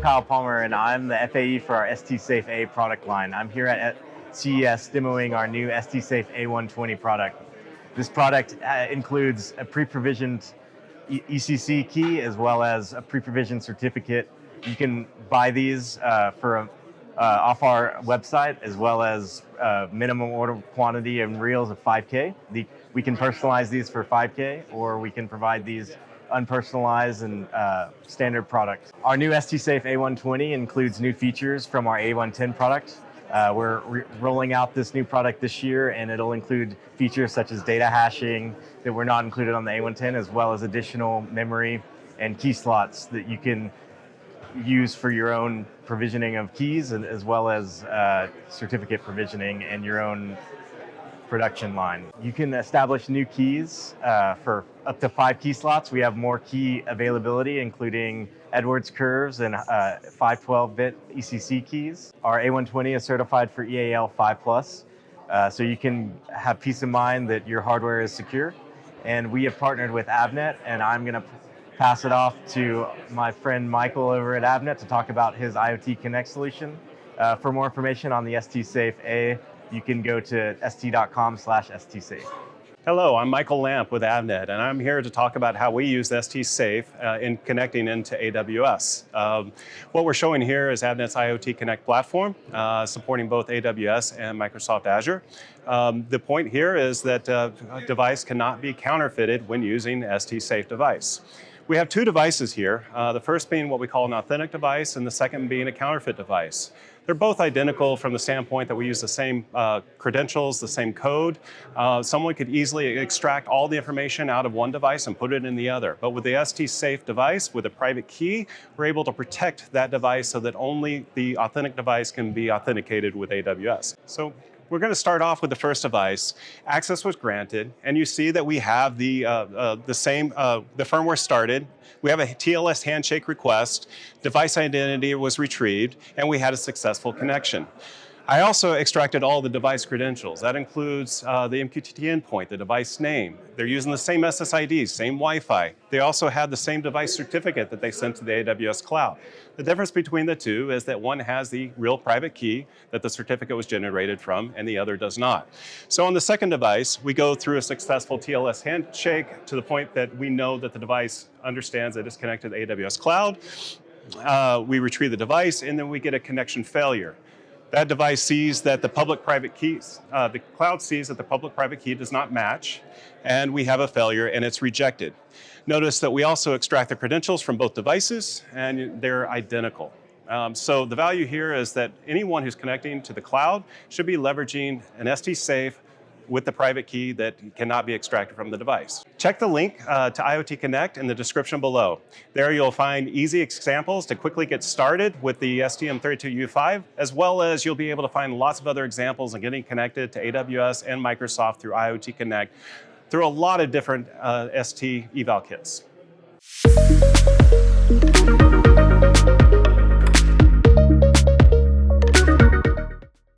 Kyle Palmer, and I'm the FAE for our STSAFE product line. I'm here at CES demoing our new STSAFE A120 product. This product includes a pre-provisioned ECC key as well as a pre-provisioned certificate. You can buy these off our website, as well as minimum order quantity and reels of 5K. We can personalize these for 5K, or we can provide these unpersonalized and standard products. Our new STSAFE A120 includes new features from our A110 product. We're rolling out this new product this year, and it'll include features such as data hashing that were not included on the A110, as well as additional memory and key slots that you can use for your own provisioning of keys, as well as certificate provisioning and your own production line. You can establish new keys for up to 5 key slots. We have more key availability, including Edwards curves and 512-bit ECC keys. Our A120 is certified for EAL5+, so you can have peace of mind that your hardware is secure. And we have partnered with Avnet, and I'm going to pass it off to my friend Michael over at Avnet to talk about his IoT Connect solution. For more information on the STSAFE A, you can go to st.com/stsafe. Hello, I'm Michael Lamp with Avnet, and I'm here to talk about how we use STSAFE in connecting into AWS. What we're showing here is Avnet's IoT Connect platform, supporting both AWS and Microsoft Azure. The point here is that a device cannot be counterfeited when using STSAFE device. We have 2 devices here, the first being what we call an authentic device, and the second being a counterfeit device. They're both identical from the standpoint that we use the same credentials, the same code. Someone could easily extract all the information out of one device and put it in the other. But with the STSAFE device, with a private key, we're able to protect that device so that only the authentic device can be authenticated with AWS. So we're going to start off with the first device. Access was granted, and you see that we have the firmware started. We have a TLS handshake request, device identity was retrieved, and we had a successful connection. I also extracted all the device credentials. That includes the MQTT endpoint, the device name. They're using the same SSIDs, same Wi-Fi. They also had the same device certificate that they sent to the AWS cloud. The difference between the two is that one has the real private key that the certificate was generated from, and the other does not. So on the second device, we go through a successful TLS handshake to the point that we know that the device understands that it's connected to the AWS cloud. We retrieve the device, and then we get a connection failure. That device sees that the public-private keys, the cloud sees that the public-private key does not match, and we have a failure, and it's rejected. Notice that we also extract the credentials from both devices, and they're identical. So the value here is that anyone who's connecting to the cloud should be leveraging an STSAFE with the private key that cannot be extracted from the device. Check the link to IoT Connect in the description below. There you'll find easy examples to quickly get started with the STM32U5, as well as you'll be able to find lots of other examples of getting connected to AWS and Microsoft through IoT Connect through a lot of different ST eval kits.